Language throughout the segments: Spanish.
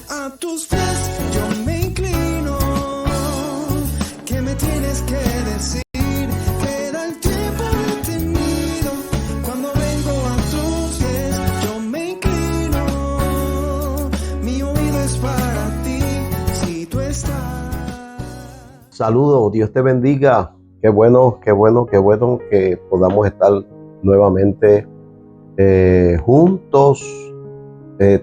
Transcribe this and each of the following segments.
A tus pies yo me inclino. ¿Qué me tienes que decir? Pero el tiempo detenido. Cuando vengo a tus pies yo me inclino. Mi oído es para ti si tú estás. Saludos, Dios te bendiga. Qué bueno que podamos estar nuevamente juntos.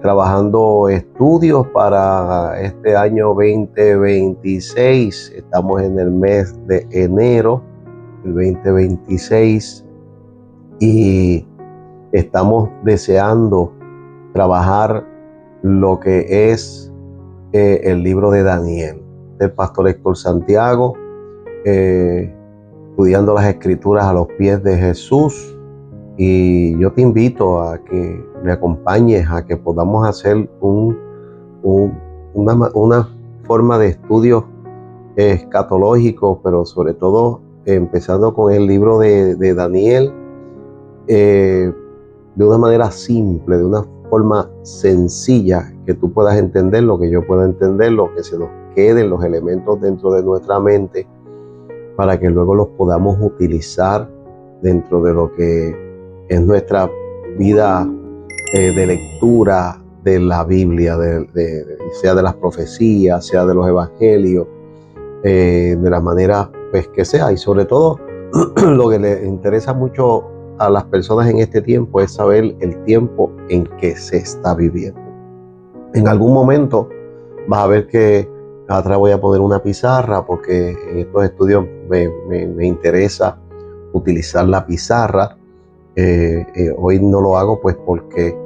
Trabajando estudios para este año 2026. Estamos en el mes de enero del 2026 y estamos deseando trabajar lo que es el libro de Daniel, del pastor Héctor Santiago, estudiando las escrituras a los pies de Jesús. Y yo te invito a que me acompañes, a que podamos hacer una forma de estudio escatológico, pero sobre todo empezando con el libro de Daniel, de una manera simple, de una forma sencilla, que tú puedas entender lo que yo pueda entender, lo que se nos queden los elementos dentro de nuestra mente, para que luego los podamos utilizar dentro de lo que es nuestra vida de lectura de la Biblia, sea de las profecías, sea de los evangelios, de la manera pues que sea. Y sobre todo lo que le interesa mucho a las personas en este tiempo es saber el tiempo en que se está viviendo. En algún momento vas a ver que atrás voy a poner una pizarra, porque en estos estudios me interesa utilizar la pizarra. Hoy no lo hago pues porque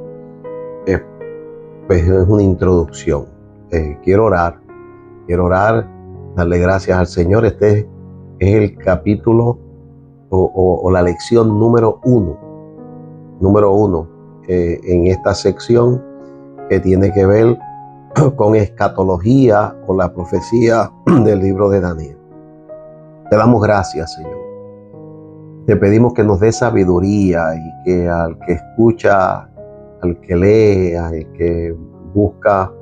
pues es una introducción. Quiero orar, darle gracias al Señor. Este es el capítulo o la lección número uno en esta sección, que tiene que ver con escatología o la profecía del libro de Daniel. Te damos gracias, Señor. Te pedimos que nos dé sabiduría, y que al que escucha, al que lee, al que busca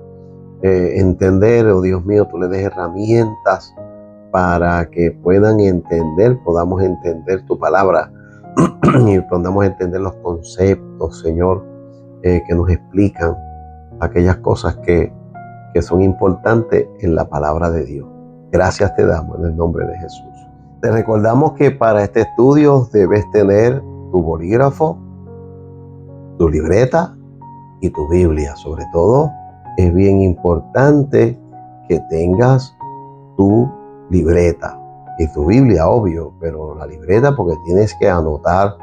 entender, oh Dios mío, tú le des herramientas para que puedan entender, podamos entender tu palabra y podamos entender los conceptos, Señor, que nos explican aquellas cosas que son importantes en la palabra de Dios. Gracias te damos en el nombre de Jesús. Te recordamos que para este estudio debes tener tu bolígrafo, tu libreta y tu Biblia. Sobre todo, es bien importante que tengas tu libreta y tu Biblia, obvio, pero la libreta porque tienes que anotar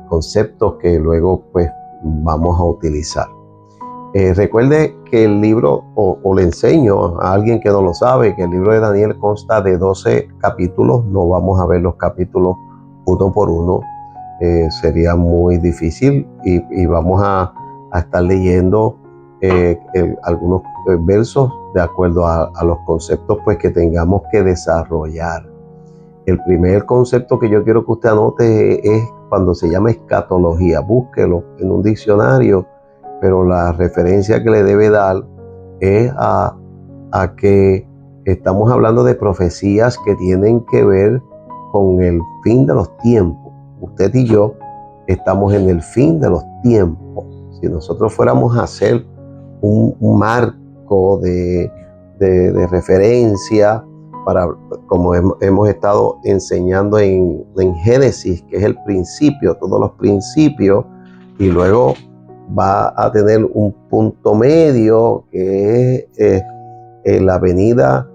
conceptos que luego pues vamos a utilizar. Recuerde que el libro, o le enseño a alguien que no lo sabe, que el libro de Daniel consta de 12 capítulos. No vamos a ver los capítulos uno por uno, sería muy difícil, y vamos a estar leyendo algunos versos de acuerdo a los conceptos pues que tengamos que desarrollar. El primer concepto que yo quiero que usted anote es cuando se llama escatología. Búsquelo en un diccionario, pero la referencia que le debe dar es a que estamos hablando de profecías que tienen que ver con el fin de los tiempos. Usted y yo estamos en el fin de los tiempos. Si nosotros fuéramos a hacer un marco de referencia, para, como hemos estado enseñando en Génesis, que es el principio, todos los principios, y luego va a tener un punto medio que es la venida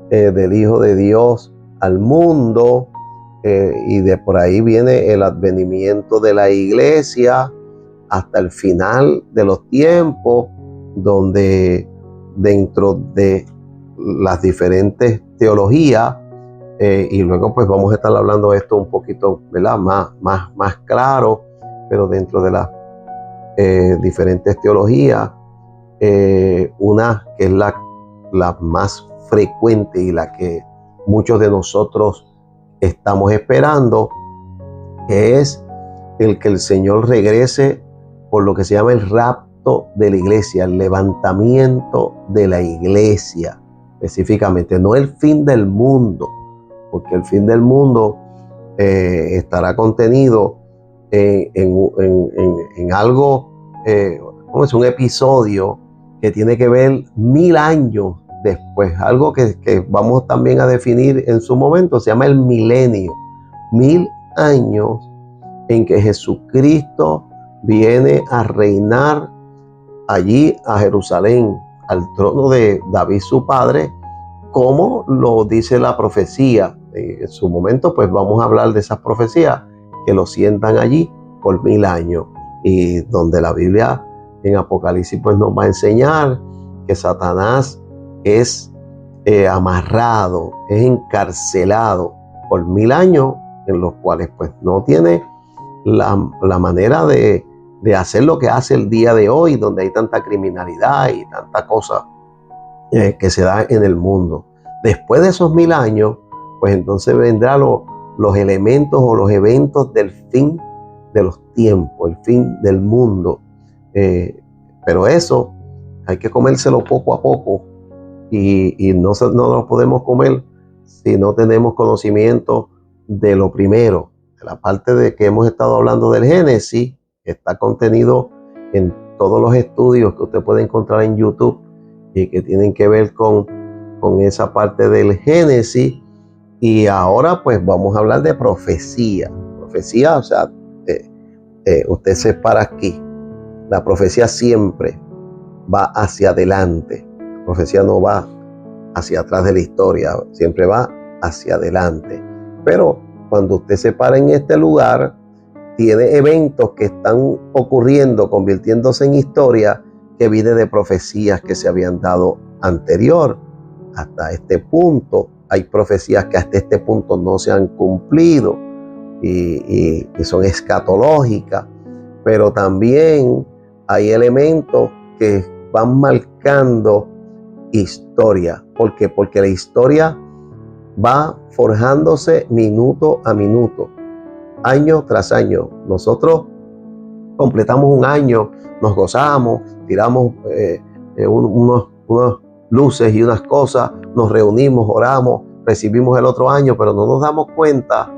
del Hijo de Dios al mundo, y de por ahí viene el advenimiento de la iglesia hasta el final de los tiempos, donde dentro de las diferentes teologías, y luego pues vamos a estar hablando de esto un poquito, ¿verdad? más claro, pero dentro de las diferentes teologías, una que es la más frecuente y la que muchos de nosotros estamos esperando, que es el que el Señor regrese por lo que se llama el rapto rapto de la iglesia, el levantamiento de la iglesia específicamente, no el fin del mundo, porque el fin del mundo estará contenido en algo, ¿cómo es? Un episodio que tiene que ver 1000 años después, algo que vamos también a definir en su momento, se llama el milenio, 1000 años en que Jesucristo viene a reinar allí a Jerusalén, al trono de David su padre, como lo dice la profecía. En su momento pues vamos a hablar de esas profecías que lo sientan allí por 1000 años, y donde la Biblia en Apocalipsis pues nos va a enseñar que Satanás es amarrado, es encarcelado por 1000 años, en los cuales pues no tiene la manera de hacer lo que hace el día de hoy, donde hay tanta criminalidad y tanta cosa que se da en el mundo. Después de esos 1000 años, pues entonces vendrán los elementos o los eventos del fin de los tiempos, el fin del mundo. Pero eso hay que comérselo poco a poco, y no lo podemos comer si no tenemos conocimiento de lo primero, de la parte de que hemos estado hablando del Génesis, que está contenido en todos los estudios que usted puede encontrar en YouTube y que tienen que ver con esa parte del Génesis. Y ahora pues vamos a hablar de profecía. Profecía, o sea, usted se para aquí. La profecía siempre va hacia adelante. La profecía no va hacia atrás de la historia, siempre va hacia adelante. Pero cuando usted se para en este lugar, tiene eventos que están ocurriendo, convirtiéndose en historia, que viene de profecías que se habían dado anterior. Hasta este punto, hay profecías que hasta este punto no se han cumplido y son escatológicas, pero también hay elementos que van marcando historia. ¿Por qué? Porque la historia va forjándose minuto a minuto, año tras año. Nosotros completamos un año, nos gozamos, tiramos unas luces y unas cosas, nos reunimos, oramos, recibimos el otro año, pero no nos damos cuenta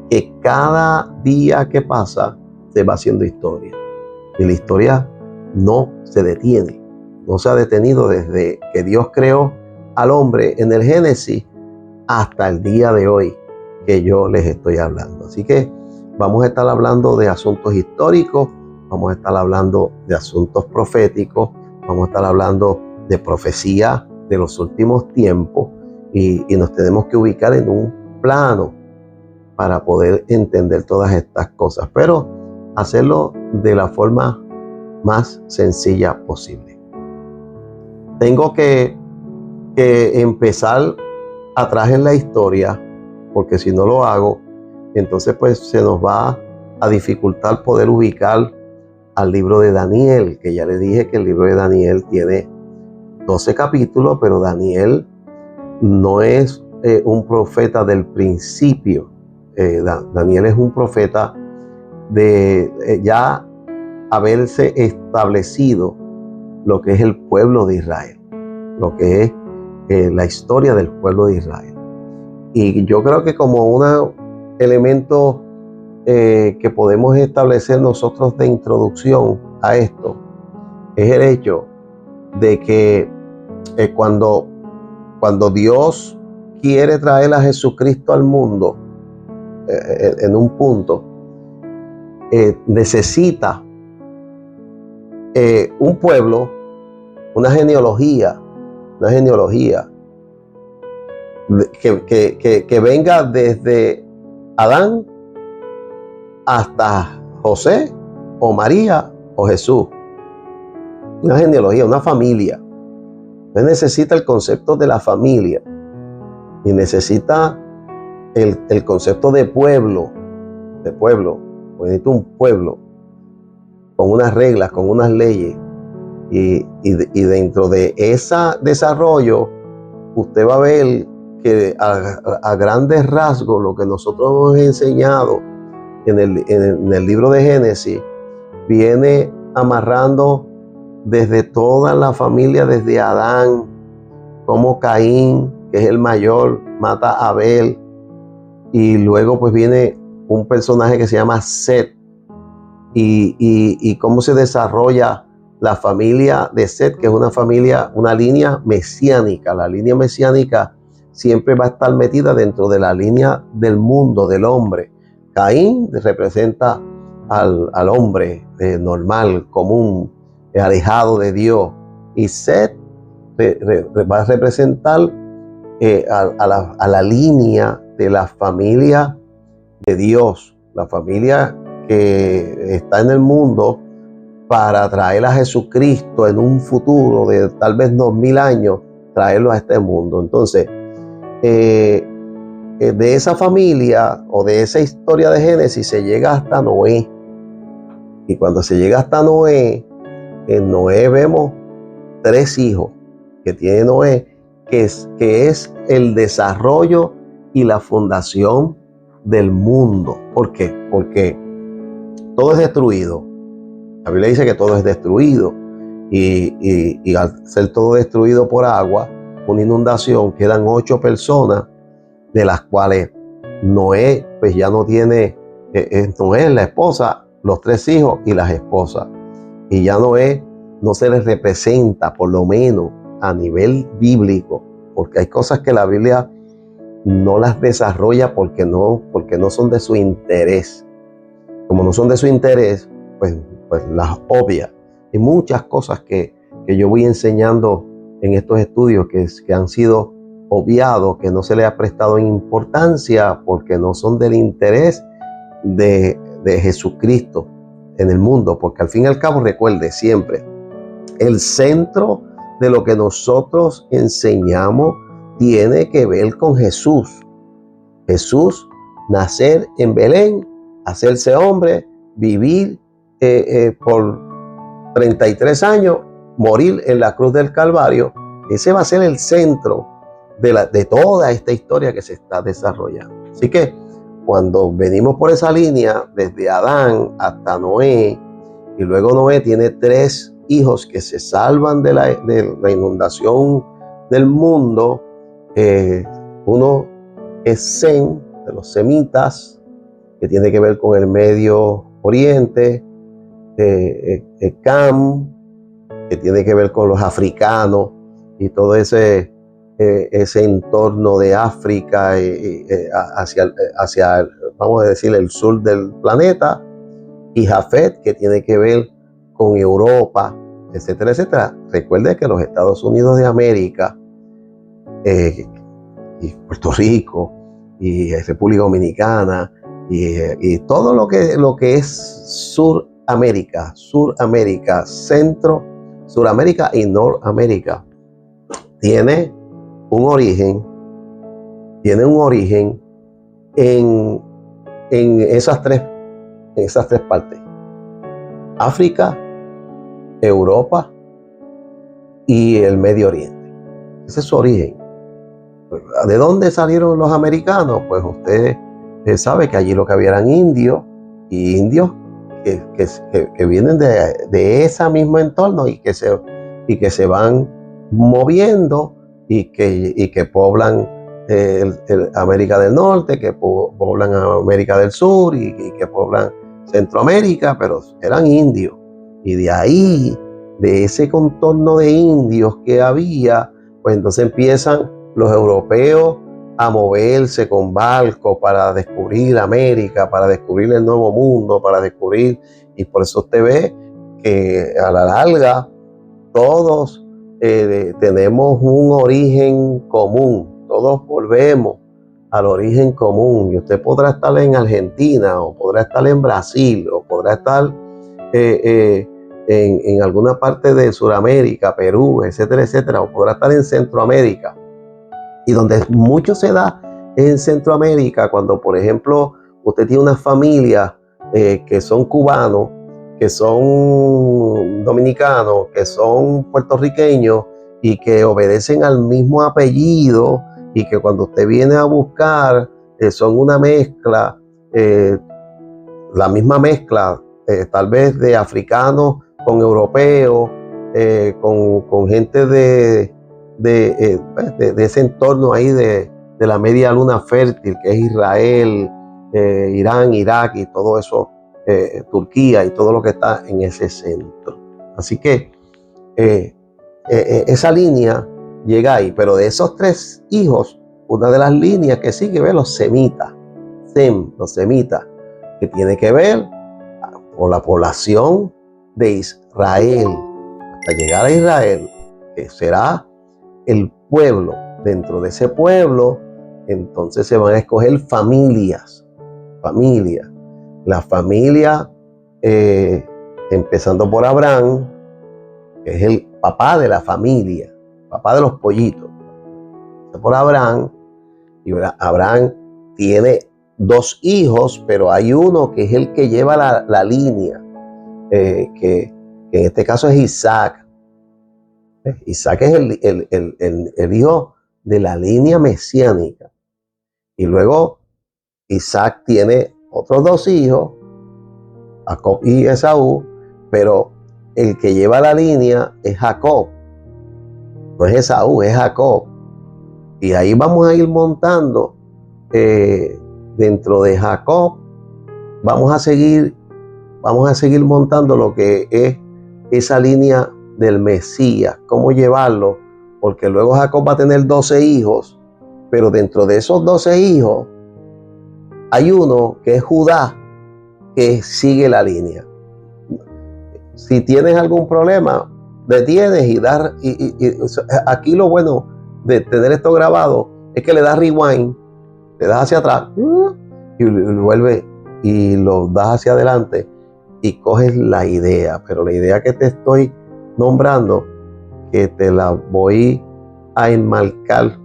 que cada día que pasa se va haciendo historia. Y la historia no se detiene, no se ha detenido desde que Dios creó al hombre en el Génesis hasta el día de hoy que yo les estoy hablando. Así que vamos a estar hablando de asuntos históricos, vamos a estar hablando de asuntos proféticos, vamos a estar hablando de profecía de los últimos tiempos, y nos tenemos que ubicar en un plano para poder entender todas estas cosas, pero hacerlo de la forma más sencilla posible. Tengo que empezar atrás en la historia, porque si no lo hago, entonces pues se nos va a dificultar poder ubicar al libro de Daniel, que ya le dije que el libro de Daniel tiene 12 capítulos, pero Daniel no es un profeta del principio. Daniel es un profeta de ya haberse establecido lo que es el pueblo de Israel, lo que es la historia del pueblo de Israel. Y yo creo que como un elemento que podemos establecer nosotros de introducción a esto es el hecho de que cuando Dios quiere traer a Jesucristo al mundo, en un punto, necesita un pueblo, una genealogía que venga desde Adán hasta José o María o Jesús. Una genealogía, una familia. Usted necesita el concepto de la familia y necesita el concepto de pueblo. Necesita un pueblo con unas reglas, con unas leyes, y dentro de ese desarrollo usted va a ver que a grandes rasgos lo que nosotros hemos enseñado en el libro de Génesis viene amarrando desde toda la familia, desde Adán, como Caín, que es el mayor, mata a Abel, y luego pues viene un personaje que se llama Set, y cómo se desarrolla la familia de Set, que es una familia, una línea mesiánica. La línea mesiánica siempre va a estar metida dentro de la línea del mundo, del hombre. Caín representa al hombre normal, común, alejado de Dios, y Set va a representar a la línea de la familia de Dios, la familia que está en el mundo para traer a Jesucristo en un futuro de tal vez 2000 años, traerlo a este mundo. Entonces, de esa familia o de esa historia de Génesis se llega hasta Noé. Y cuando se llega hasta Noé, en Noé vemos 3 hijos que tiene Noé, que es el desarrollo y la fundación del mundo. ¿Por qué? Porque todo es destruido. La Biblia dice que todo es destruido. Y al ser todo destruido por agua, una inundación, quedan 8 personas, de las cuales Noé pues ya no tiene, Noé, la esposa, los 3 hijos y las esposas. Y ya Noé no se les representa, por lo menos a nivel bíblico, porque hay cosas que la Biblia no las desarrolla porque no son de su interés. Como no son de su interés, pues las obvia. Hay muchas cosas que yo voy enseñando en estos estudios que han sido obviados, que no se le ha prestado importancia porque no son del interés de Jesucristo en el mundo. Porque al fin y al cabo, recuerde siempre, el centro de lo que nosotros enseñamos tiene que ver con Jesús. Jesús, nacer en Belén, hacerse hombre, vivir por 33 años, morir en la cruz del Calvario. Ese va a ser el centro de toda esta historia que se está desarrollando. Así que cuando venimos por esa línea, desde Adán hasta Noé, y luego Noé tiene 3 hijos que se salvan de la inundación del mundo. Uno es Sem, de los semitas, que tiene que ver con el Medio Oriente. Cam, que tiene que ver con los africanos y todo ese entorno de África hacia, vamos a decir, el sur del planeta. Y Jafet, que tiene que ver con Europa, etcétera, etcétera. Recuerde que los Estados Unidos de América, y Puerto Rico, y República Dominicana, y todo lo que es Suramérica, Suramérica y Norteamérica, tiene un origen en esas tres partes: África, Europa y el Medio Oriente. Ese es su origen. ¿De dónde salieron los americanos? Pues usted sabe que allí lo que había eran indios, y indios que vienen de ese mismo entorno y que se van moviendo y que poblan América del Norte, que poblan América del Sur y que poblan Centroamérica, pero eran indios. Y de ahí, de ese contorno de indios que había, pues entonces empiezan los europeos a moverse con barcos para descubrir América, para descubrir el Nuevo Mundo, y por eso usted ve que a la larga todos tenemos un origen común, todos volvemos al origen común, y usted podrá estar en Argentina, o podrá estar en Brasil, o podrá estar en alguna parte de Sudamérica, Perú, etcétera, etcétera, o podrá estar en Centroamérica. Y donde mucho se da en Centroamérica, cuando por ejemplo usted tiene una familia que son cubanos, que son dominicanos, que son puertorriqueños y que obedecen al mismo apellido, y que cuando usted viene a buscar son una mezcla, la misma mezcla tal vez de africanos con europeos, con gente de ese entorno ahí de la media luna fértil, que es Israel, Irán, Irak y todo eso, Turquía y todo lo que está en ese centro. Así que esa línea llega ahí, pero de esos 3 hijos, una de las líneas que sigue, ve los semitas, los semitas, que tiene que ver con la población de Israel, hasta llegar a Israel, que será el pueblo. Dentro de ese pueblo, entonces se van a escoger familias. La familia, empezando por Abraham, que es el papá de la familia, papá de los pollitos. Por Abraham, y Abraham tiene 2 hijos, pero hay uno que es el que lleva la línea, que en este caso es Isaac. Isaac es el hijo de la línea mesiánica. Y luego Isaac tiene otros 2 hijos, Jacob y Esaú, pero el que lleva la línea es Jacob. No es Esaú, es Jacob. Y ahí vamos a ir montando, dentro de Jacob, vamos a seguir montando lo que es esa línea del Mesías, cómo llevarlo, porque luego Jacob va a tener 12 hijos, pero dentro de esos 12 hijos hay uno que es Judá, que sigue la línea. Si tienes algún problema, detienes y aquí lo bueno de tener esto grabado es que le das rewind, le das hacia atrás y vuelve y lo das hacia adelante y coges la idea. Pero la idea que te estoy nombrando, que te la voy a enmarcar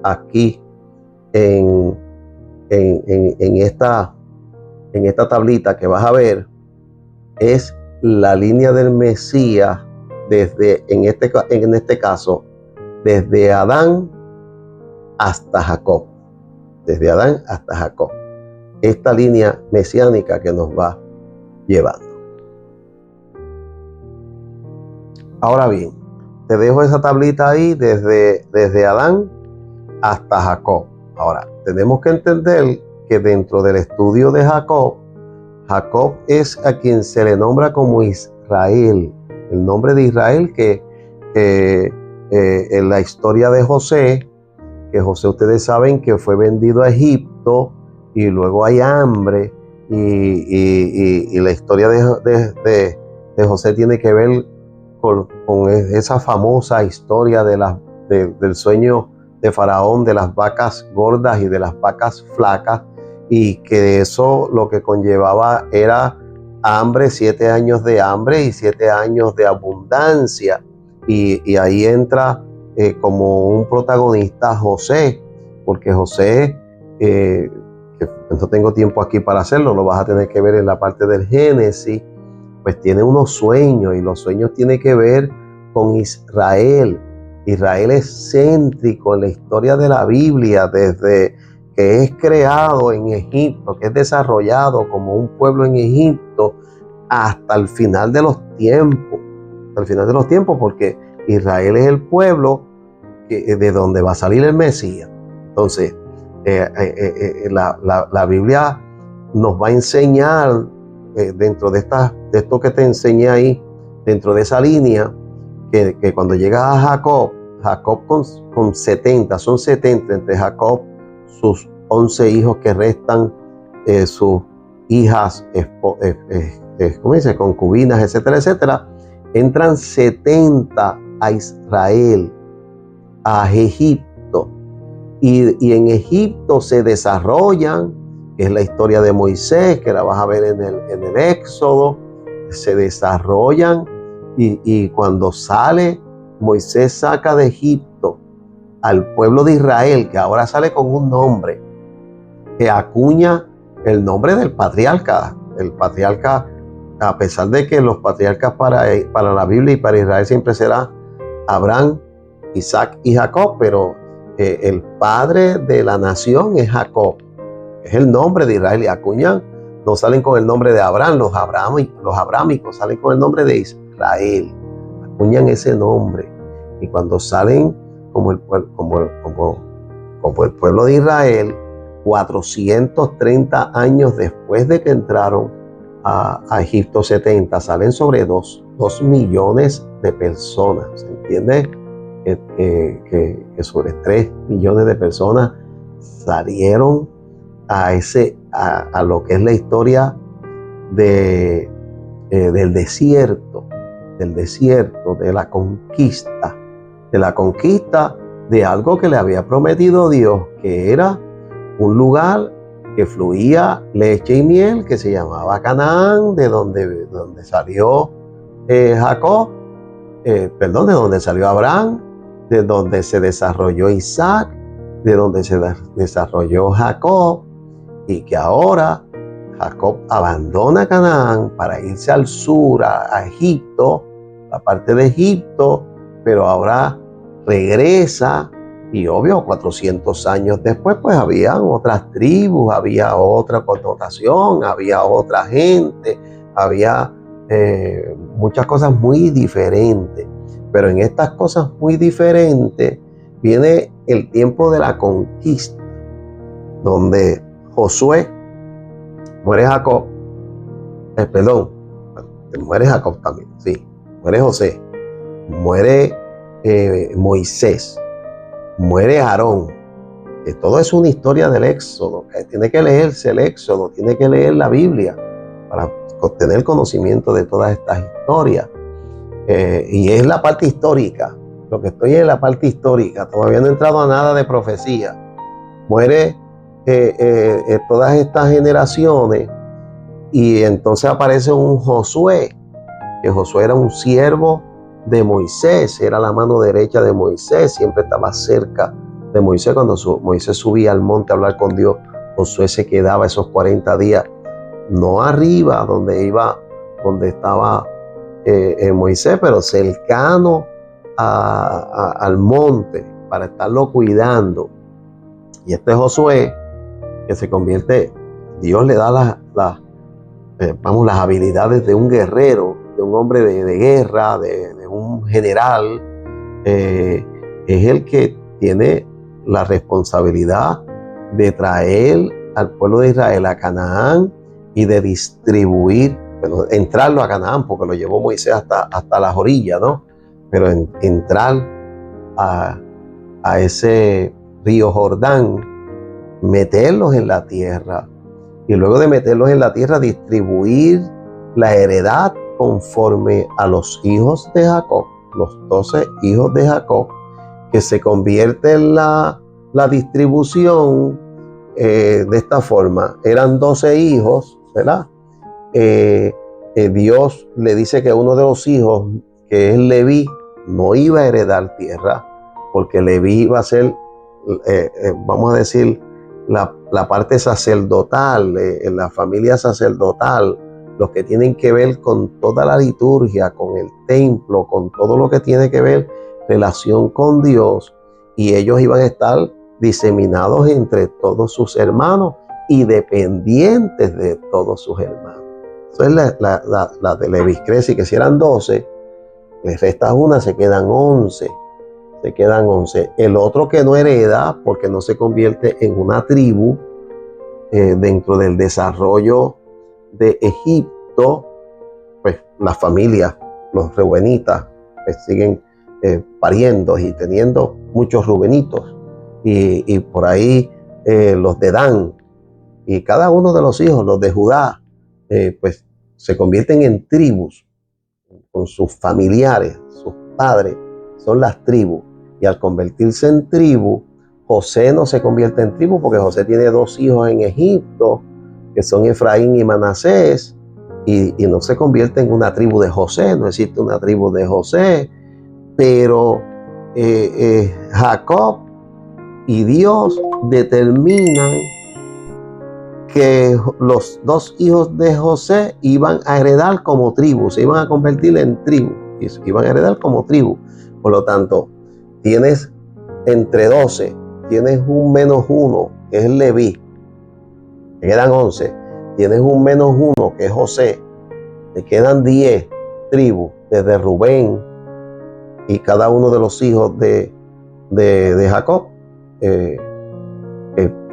aquí en esta tablita que vas a ver, es la línea del Mesías en este caso, desde Adán hasta Jacob. Desde Adán hasta Jacob. Esta línea mesiánica que nos va llevando. Ahora bien, te dejo esa tablita ahí desde Adán hasta Jacob. Ahora, tenemos que entender que dentro del estudio de Jacob es a quien se le nombra como Israel. El nombre de Israel que en la historia de José, que José ustedes saben que fue vendido a Egipto y luego hay hambre y la historia de José tiene que ver con esa famosa historia del sueño de Faraón, de las vacas gordas y de las vacas flacas, y que eso lo que conllevaba era hambre, 7 años de hambre y 7 años de abundancia. Y ahí entra como un protagonista José, porque José, que no tengo tiempo aquí para hacerlo, lo vas a tener que ver en la parte del Génesis, pues tiene unos sueños, y los sueños tienen que ver con Israel. Israel es céntrico en la historia de la Biblia, desde que es creado en Egipto, que es desarrollado como un pueblo en Egipto, hasta el final de los tiempos. Hasta el final de los tiempos, porque Israel es el pueblo de donde va a salir el Mesías. Entonces, la Biblia nos va a enseñar, dentro de esto que te enseñé ahí, dentro de esa línea, que cuando llega a Jacob con 70, son 70 entre Jacob, sus 11 hijos que restan, sus hijas, ¿cómo dice? Concubinas, etcétera, etcétera. Entran 70 a Israel, a Egipto, y en Egipto se desarrollan, que es la historia de Moisés, que la vas a ver en el Éxodo. Se desarrollan, y cuando sale Moisés, saca de Egipto al pueblo de Israel, que ahora sale con un nombre, que acuña el nombre del patriarca. El patriarca, a pesar de que los patriarcas para la Biblia y para Israel siempre será Abraham, Isaac y Jacob, pero el padre de la nación es Jacob, es el nombre de Israel, y acuñan, no salen con el nombre de Abraham, los abrámicos salen con el nombre de Israel, acuñan ese nombre. Y cuando salen como el pueblo de Israel, 430 años después de que entraron a Egipto 70, salen sobre 2 millones de personas. ¿Se entiende? Que sobre 3 millones de personas salieron a lo que es la historia del desierto, de la conquista de algo que le había prometido Dios, que era un lugar que fluía leche y miel, que se llamaba Canaán, de donde salió Jacob, de donde salió Abraham, de donde se desarrolló Isaac, de donde se desarrolló Jacob, y que ahora Jacob abandona Canaán para irse al sur, a Egipto, la parte de Egipto, pero ahora regresa. Y obvio, 400 años después, pues habían otras tribus, había otra connotación, había otra gente, había muchas cosas muy diferentes. Pero en estas cosas muy diferentes viene el tiempo de la conquista, donde Josué muere Jacob, muere Jacob también, sí, muere José, muere Moisés, muere Aarón, que todo es una historia del Éxodo, que tiene que leerse el Éxodo, tiene que leer la Biblia para obtener conocimiento de todas estas historias. Y es la parte histórica, lo que estoy en la parte histórica, todavía no he entrado a nada de profecía. Muere todas estas generaciones y entonces aparece un Josué, que Josué era un siervo de Moisés, era la mano derecha de Moisés, siempre estaba cerca de Moisés. Cuando Moisés subía al monte a hablar con Dios, Josué se quedaba esos 40 días, no arriba donde estaba Moisés, pero cercano al monte para estarlo cuidando. Y este Josué, que se convierte, Dios le da las habilidades de un guerrero, de un hombre de guerra, de un general. Es el que tiene la responsabilidad de traer al pueblo de Israel a Canaán y de distribuir, entrarlo a Canaán, porque lo llevó Moisés hasta las orillas, ¿no? Pero entrar a ese río Jordán, meterlos en la tierra, y luego de meterlos en la tierra, distribuir la heredad conforme a los hijos de Jacob, los 12 hijos de Jacob, que se convierte en la distribución de esta forma. Eran 12 hijos, ¿verdad? Dios le dice que uno de los hijos, que es Leví, no iba a heredar tierra, porque Leví iba a ser, vamos a decir, la parte sacerdotal, la familia sacerdotal, los que tienen que ver con toda la liturgia, con el templo, con todo lo que tiene que ver relación con Dios, y ellos iban a estar diseminados entre todos sus hermanos y dependientes de todos sus hermanos. Eso es la de Leví. Crece que si eran 12, les resta una, se quedan 11. El otro que no hereda, porque no se convierte en una tribu dentro del desarrollo de Egipto, pues las familias, los reubenitas, pues siguen pariendo y teniendo muchos rubenitos, y por ahí los de Dan, y cada uno de los hijos, los de Judá, pues se convierten en tribus con sus familiares, sus padres son las tribus. Y al convertirse en tribu, José no se convierte en tribu, porque José tiene 2 hijos en Egipto, que son Efraín y Manasés, y no se convierte en una tribu de José, no existe una tribu de José. Pero Jacob y Dios determinan que los 2 hijos de José iban a heredar como tribu, se iban a convertir en tribu, y iban a heredar como tribu. Por lo tanto, tienes entre 12, tienes un menos 1, que es Leví, te quedan 11, tienes un menos 1, que es José, te quedan 10 tribus, desde Rubén y cada uno de los hijos de Jacob, que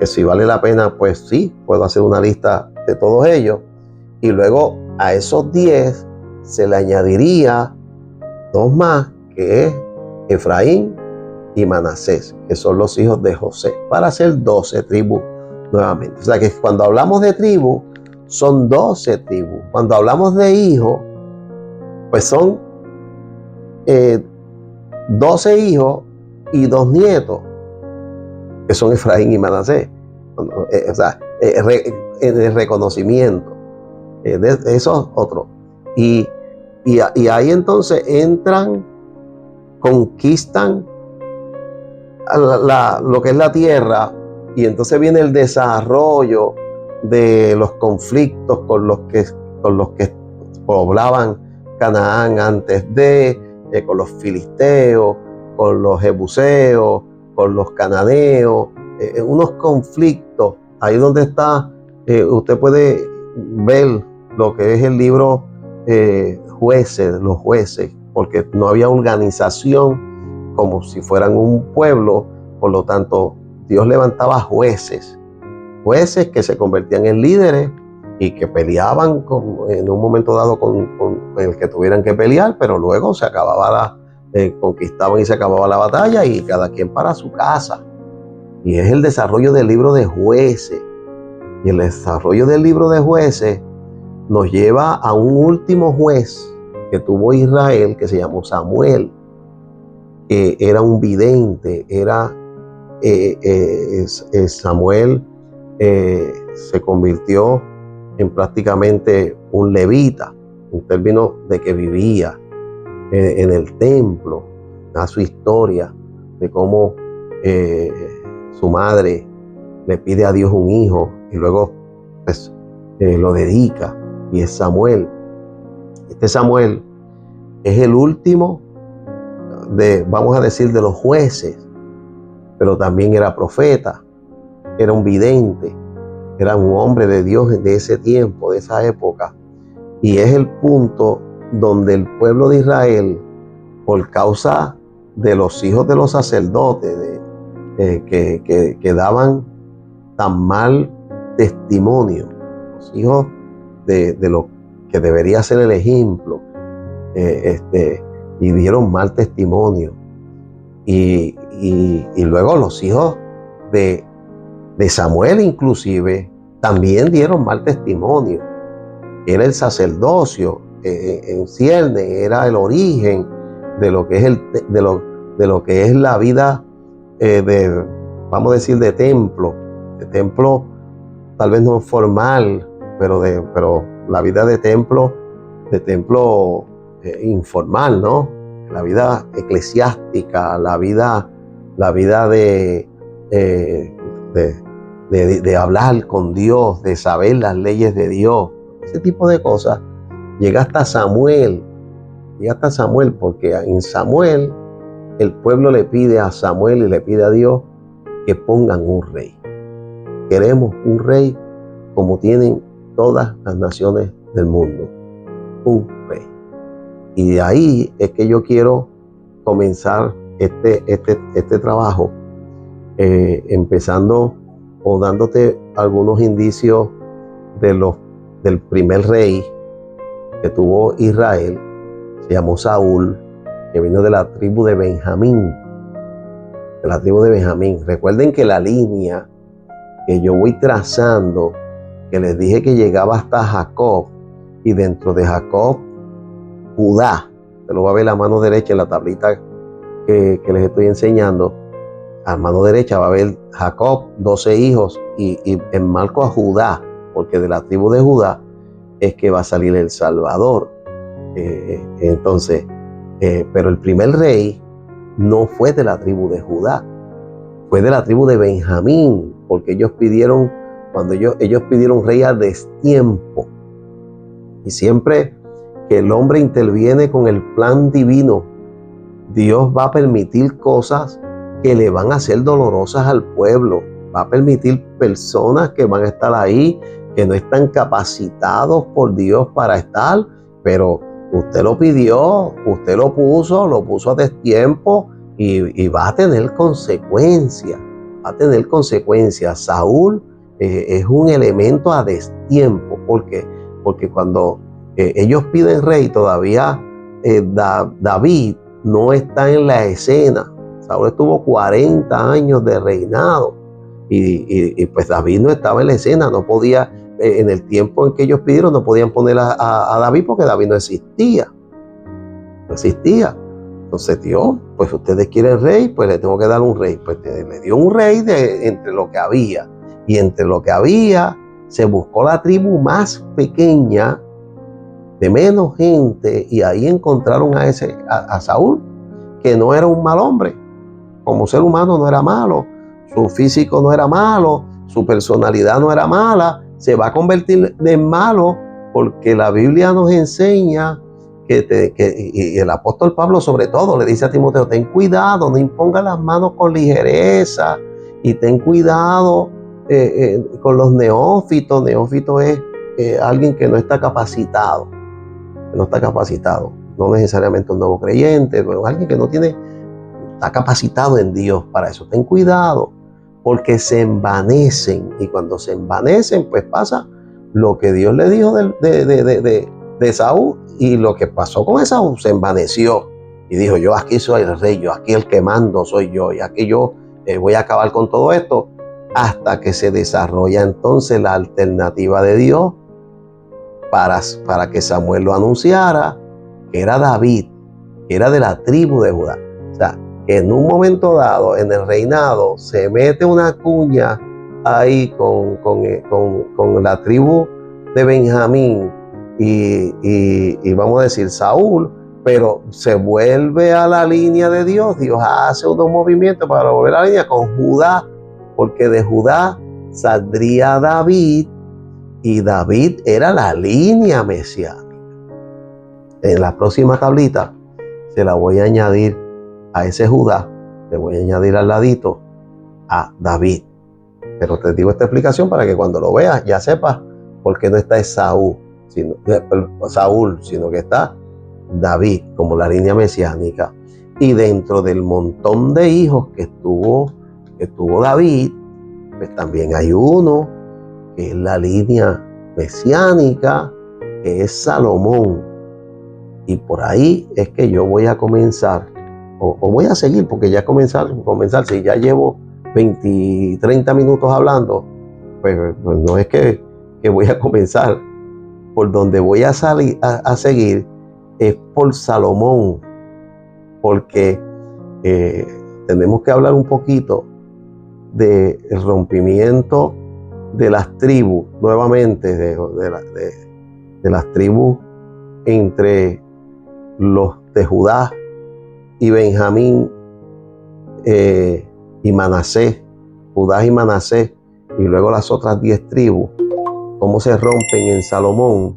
si vale la pena, pues sí, puedo hacer una lista de todos ellos. Y luego a esos 10 se le añadiría 2 más, que es Efraín y Manasés, que son los hijos de José, para hacer 12 tribus nuevamente. O sea que cuando hablamos de tribu, son 12 tribus. Cuando hablamos de hijos, pues son 12 hijos y 2 nietos, que son Efraín y Manasés. O sea, el reconocimiento de esos otros. Y ahí entonces entran, conquistan lo que es la tierra, y entonces viene el desarrollo de los conflictos con los que poblaban Canaán antes con los filisteos, con los jebuseos, con los cananeos, unos conflictos. Ahí donde está, usted puede ver lo que es el libro Jueces, los jueces, porque no había organización como si fueran un pueblo. Por lo tanto, Dios levantaba jueces que se convertían en líderes y que peleaban en un momento dado con el que tuvieran que pelear, pero luego se acababa conquistaban y se acababa la batalla y cada quien para su casa. Y es el desarrollo del libro de Jueces. Y el desarrollo del libro de Jueces nos lleva a un último juez que tuvo Israel, que se llamó Samuel, que era un vidente. Samuel se convirtió en prácticamente un levita, en términos de que vivía en el templo. Da su historia de cómo su madre le pide a Dios un hijo y luego pues, lo dedica, y es Samuel. Este Samuel es el último vamos a decir, de los jueces, pero también era profeta, era un vidente, era un hombre de Dios de ese tiempo, de esa época. Y es el punto donde el pueblo de Israel, por causa de los hijos de los sacerdotes que daban tan mal testimonio, los hijos de lo que debería ser el ejemplo, y dieron mal testimonio. Y luego los hijos de Samuel inclusive también dieron mal testimonio. Era el sacerdocio en cierne, era el origen de lo que es de lo que es la vida vamos a decir, de templo tal vez no formal, pero la vida de templo informal, ¿no? La vida eclesiástica, la vida de hablar con Dios, de saber las leyes de Dios, ese tipo de cosas. Llega hasta Samuel, porque en Samuel el pueblo le pide a Samuel y le pide a Dios que pongan un rey. Queremos un rey como tienen todas las naciones del mundo, un rey. Y de ahí es que yo quiero comenzar este trabajo, empezando o dándote algunos indicios del primer rey que tuvo Israel. Se llamó Saúl, que vino de la tribu de Benjamín. Recuerden que la línea que yo voy trazando, que les dije que llegaba hasta Jacob, y dentro de Jacob, Judá. Se lo va a ver a la mano derecha en la tablita que les estoy enseñando. A mano derecha va a ver Jacob, 12 hijos, y enmarco a Judá, porque de la tribu de Judá es que va a salir el Salvador. Entonces, pero el primer rey no fue de la tribu de Judá, fue de la tribu de Benjamín, porque ellos pidieron rey a destiempo. Y siempre que el hombre interviene con el plan divino, Dios va a permitir cosas que le van a ser dolorosas al pueblo. Va a permitir personas que van a estar ahí, que no están capacitados por Dios para estar, pero Usted lo pidió, usted lo puso a destiempo y va a tener consecuencias. Va a tener consecuencias. Saúl es un elemento a destiempo. ¿Por qué? Porque cuando ellos piden rey, todavía David no está en la escena. Saúl estuvo 40 años de reinado y pues David no estaba en la escena, no podía, en el tiempo en que ellos pidieron, no podían poner a David porque David no existía. No existía. Entonces Dios, pues ustedes quieren rey, pues le tengo que dar un rey. Pues le dio un rey entre lo que había. Y entre lo que había, se buscó la tribu más pequeña, de menos gente, y ahí encontraron a Saúl, que no era un mal hombre. Como ser humano no era malo, su físico no era malo, su personalidad no era mala. Se va a convertir en malo porque la Biblia nos enseña y el apóstol Pablo sobre todo le dice a Timoteo: ten cuidado, no imponga las manos con ligereza y ten cuidado con los neófitos. Neófito es alguien que no está capacitado, no necesariamente un nuevo creyente, pero alguien que no está capacitado en Dios para eso. Ten cuidado, porque se envanecen, y cuando se envanecen, pues pasa lo que Dios le dijo de Saúl, y lo que pasó con Esaú. Se envaneció y dijo: yo aquí soy el rey, yo aquí el que mando soy yo, y aquí yo voy a acabar con todo esto, hasta que se desarrolla entonces la alternativa de Dios para que Samuel lo anunciara, que era David, que era de la tribu de Judá. O sea, que en un momento dado en el reinado se mete una cuña ahí con la tribu de Benjamín y vamos a decir Saúl, pero se vuelve a la línea de Dios. Dios hace unos movimientos para volver a la línea con Judá, porque de Judá saldría David, y David era la línea mesiánica. En la próxima tablita se la voy a añadir a ese Judá, le voy a añadir al ladito a David. Pero te digo esta explicación para que cuando lo veas ya sepas por qué no está Saúl, sino que está David como la línea mesiánica. Y dentro del montón de hijos que tuvo David, pues también hay uno que es la línea mesiánica, que es Salomón. Y por ahí es que yo voy a comenzar, o voy a seguir, porque ya comenzar, si ya llevo 20, 30 minutos hablando, pues no es que voy a comenzar. Por donde voy a seguir es por Salomón, porque tenemos que hablar un poquito del rompimiento de las tribus, nuevamente, de las tribus entre los de Judá y Benjamín y Manasés, Judá y Manasés, y luego las otras 10 tribus, cómo se rompen en Salomón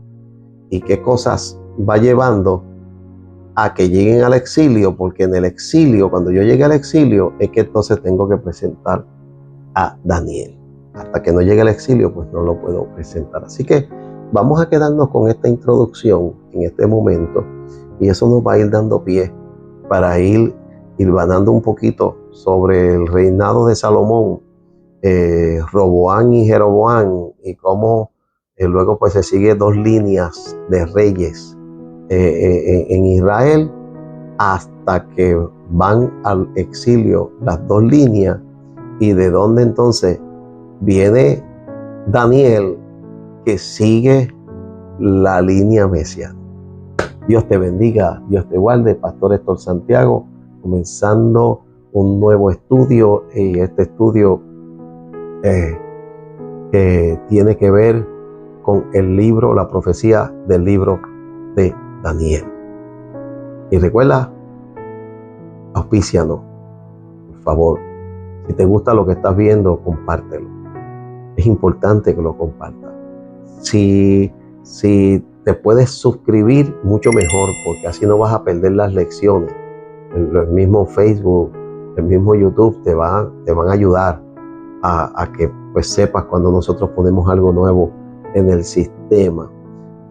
y qué cosas va llevando a que lleguen al exilio, porque en el exilio, cuando yo llegue al exilio, es que entonces tengo que presentar a Daniel. Hasta que no llegue al exilio, pues no lo puedo presentar. Así que vamos a quedarnos con esta introducción en este momento, y eso nos va a ir dando pie para ir hilvanando un poquito sobre el reinado de Salomón, Roboán y Jeroboán, y cómo luego pues se sigue 2 líneas de reyes en Israel, hasta que van al exilio las 2 líneas, y de donde entonces viene Daniel, que sigue la línea mesiánica. Dios te bendiga, Dios te guarde. Pastor Héctor Santiago, comenzando un nuevo estudio, y este estudio que tiene que ver con el libro, la profecía del libro de Daniel. Y recuerda, auspícianos, por favor. Si te gusta lo que estás viendo, compártelo. Es importante que lo compartas. Si te puedes suscribir, mucho mejor, porque así no vas a perder las lecciones. El mismo Facebook, el mismo YouTube te van a ayudar a que pues sepas cuando nosotros ponemos algo nuevo en el sistema.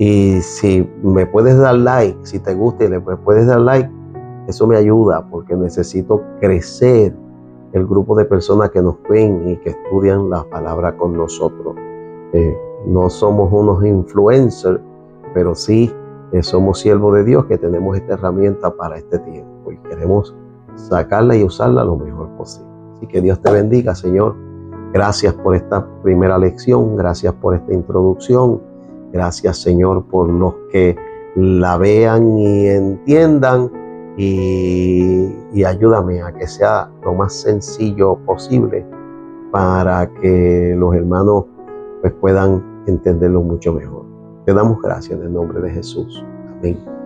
Y si me puedes dar like, si te gusta y le puedes dar like, eso me ayuda porque necesito crecer el grupo de personas que nos ven y que estudian la palabra con nosotros. No somos unos influencers, pero sí somos siervos de Dios que tenemos esta herramienta para este tiempo y queremos sacarla y usarla lo mejor posible. Así que Dios te bendiga, Señor. Gracias por esta primera lección, gracias por esta introducción, gracias, Señor, por los que la vean y entiendan y ayúdame a que sea lo más sencillo posible para que los hermanos pues puedan entenderlo mucho mejor. Te damos gracias en el nombre de Jesús. Amén.